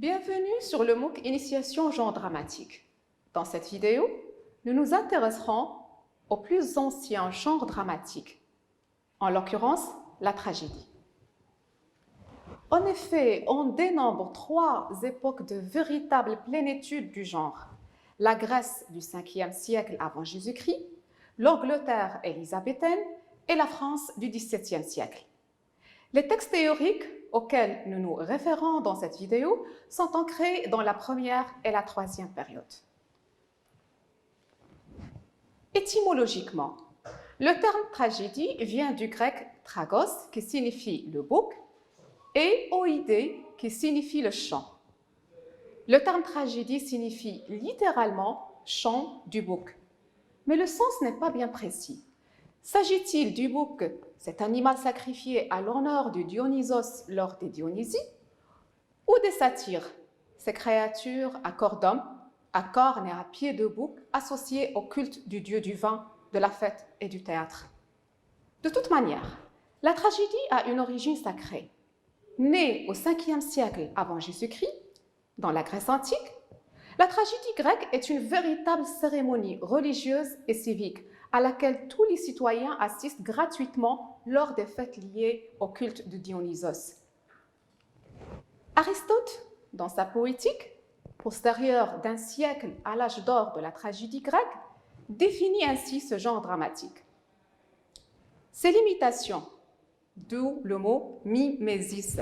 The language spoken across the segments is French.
Bienvenue sur le MOOC Initiation au genre dramatique. Dans cette vidéo, nous nous intéresserons au plus ancien genre dramatique, en l'occurrence la tragédie. En effet, on dénombre 3 époques de véritable plénitude du genre. La Grèce du 5e siècle avant Jésus-Christ, l'Angleterre élisabéthaine et la France du XVIIe siècle. Les textes théoriques auxquels nous nous référons dans cette vidéo sont ancrés dans la première et la troisième période. Étymologiquement, le terme tragédie vient du grec tragos, qui signifie le bouc, et oïdé, qui signifie le chant. Le terme tragédie signifie littéralement chant du bouc, mais le sens n'est pas bien précis. S'agit-il du bouc, cet animal sacrifié à l'honneur de Dionysos lors des Dionysies, ou des satyres, ces créatures à corps d'homme, à cornes et à pieds de bouc, associées au culte du dieu du vin, de la fête et du théâtre? De toute manière, la tragédie a une origine sacrée. Née au 5e siècle avant Jésus-Christ, dans la Grèce antique, la tragédie grecque est une véritable cérémonie religieuse et civique à laquelle tous les citoyens assistent gratuitement lors des fêtes liées au culte de Dionysos. Aristote, dans sa poétique, postérieure d'un siècle à l'âge d'or de la tragédie grecque, définit ainsi ce genre dramatique. C'est l'imitation, d'où le mot mimesis,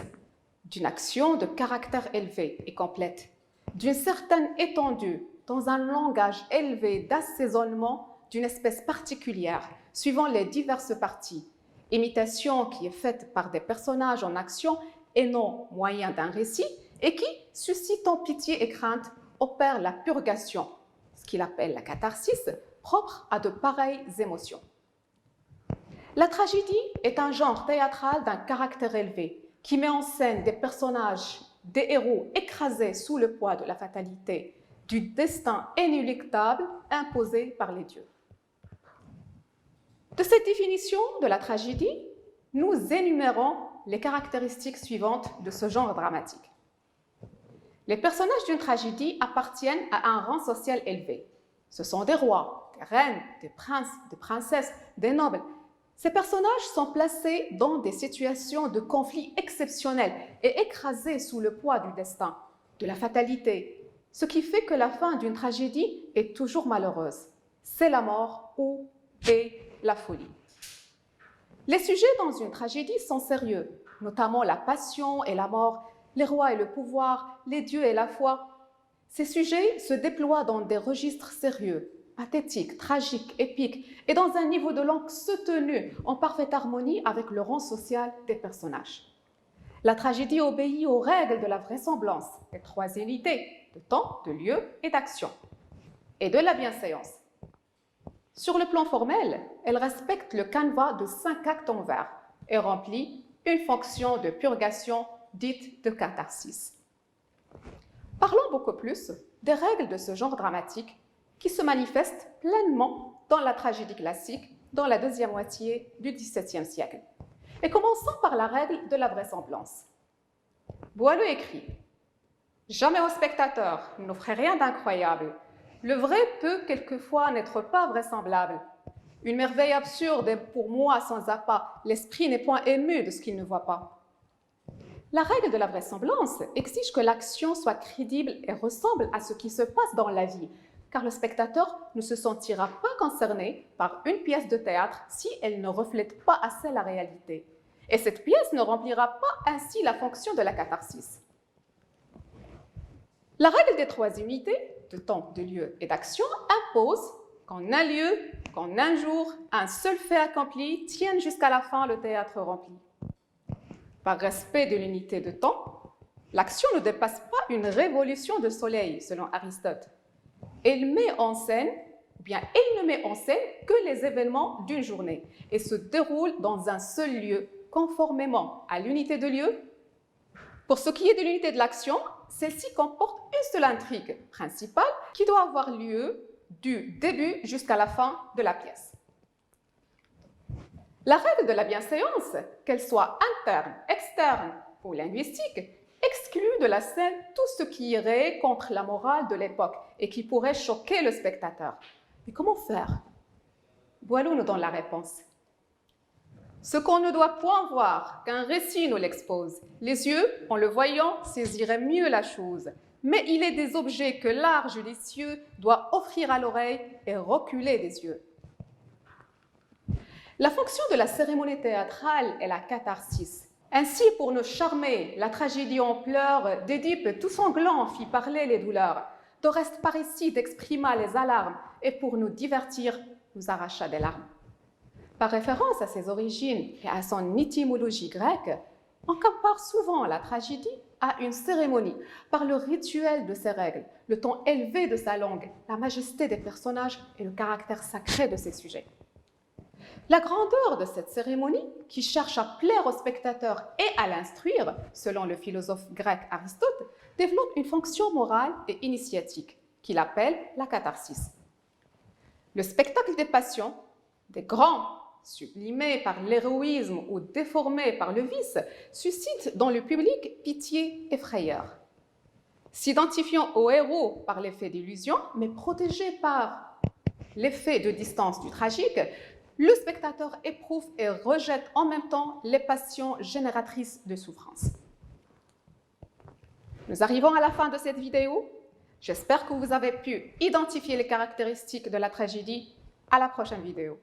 d'une action de caractère élevé et complète, d'une certaine étendue, dans un langage élevé d'assaisonnement d'une espèce particulière, suivant les diverses parties. Imitation qui est faite par des personnages en action et non moyen d'un récit, et qui, suscitant pitié et crainte, opère la purgation, ce qu'il appelle la catharsis, propre à de pareilles émotions. La tragédie est un genre théâtral d'un caractère élevé, qui met en scène des personnages, des héros écrasés sous le poids de la fatalité, du destin inéluctable imposé par les dieux. De cette définition de la tragédie, nous énumérons les caractéristiques suivantes de ce genre dramatique. Les personnages d'une tragédie appartiennent à un rang social élevé. Ce sont des rois, des reines, des princes, des princesses, des nobles. Ces personnages sont placés dans des situations de conflit exceptionnels et écrasés sous le poids du destin, de la fatalité, ce qui fait que la fin d'une tragédie est toujours malheureuse. C'est la mort ou la folie. Les sujets dans une tragédie sont sérieux, notamment la passion et la mort, les rois et le pouvoir, les dieux et la foi. Ces sujets se déploient dans des registres sérieux, pathétiques, tragiques, épiques, et dans un niveau de langue soutenu, en parfaite harmonie avec le rang social des personnages. La tragédie obéit aux règles de la vraisemblance, des 3 unités, de temps, de lieu et d'action, et de la bienséance. Sur le plan formel, elle respecte le canevas de 5 actes en vers et remplit une fonction de purgation dite de catharsis. Parlons beaucoup plus des règles de ce genre dramatique qui se manifestent pleinement dans la tragédie classique dans la deuxième moitié du XVIIe siècle. Et commençons par la règle de la vraisemblance. Boileau écrit « Jamais au spectateur n'offrez rien d'incroyable. Le vrai peut quelquefois n'être pas vraisemblable. Une merveille absurde est pour moi sans appât. L'esprit n'est point ému de ce qu'il ne voit pas. » La règle de la vraisemblance exige que l'action soit crédible et ressemble à ce qui se passe dans la vie, car le spectateur ne se sentira pas concerné par une pièce de théâtre si elle ne reflète pas assez la réalité. Et cette pièce ne remplira pas ainsi la fonction de la catharsis. La règle des 3 unités, de temps, de lieu et d'action, impose qu'en un lieu, qu'en un jour, un seul fait accompli tienne jusqu'à la fin le théâtre rempli. Par respect de l'unité de temps, l'action ne dépasse pas une révolution de soleil, selon Aristote. Elle met en scène, ou bien elle ne met en scène que les événements d'une journée et se déroule dans un seul lieu, conformément à l'unité de lieu. Pour ce qui est de l'unité de l'action, celle-ci comporte une seule intrigue principale qui doit avoir lieu du début jusqu'à la fin de la pièce. La règle de la bienséance, qu'elle soit interne, externe ou linguistique, exclut de la scène tout ce qui irait contre la morale de l'époque et qui pourrait choquer le spectateur. Mais comment faire? Boileau nous donne la réponse. Ce qu'on ne doit point voir, qu'un récit nous l'expose. Les yeux, en le voyant, saisiraient mieux la chose. Mais il est des objets que l'art judicieux doit offrir à l'oreille et reculer des yeux. La fonction de la cérémonie théâtrale est la catharsis. Ainsi, pour nous charmer, la tragédie en pleurs d'Édipe tout sanglant fit parler les douleurs. D'Oreste Parricide exprima les alarmes et pour nous divertir, nous arracha des larmes. Par référence à ses origines et à son étymologie grecque, on compare souvent la tragédie à une cérémonie par le rituel de ses règles, le ton élevé de sa langue, la majesté des personnages et le caractère sacré de ses sujets. La grandeur de cette cérémonie, qui cherche à plaire au spectateur et à l'instruire, selon le philosophe grec Aristote, développe une fonction morale et initiatique, qu'il appelle la catharsis. Le spectacle des passions, des grands, sublimés par l'héroïsme ou déformés par le vice, suscite dans le public pitié et frayeur. S'identifiant au héros par l'effet d'illusion, mais protégé par l'effet de distance du tragique, le spectateur éprouve et rejette en même temps les passions génératrices de souffrance. Nous arrivons à la fin de cette vidéo. J'espère que vous avez pu identifier les caractéristiques de la tragédie. À la prochaine vidéo.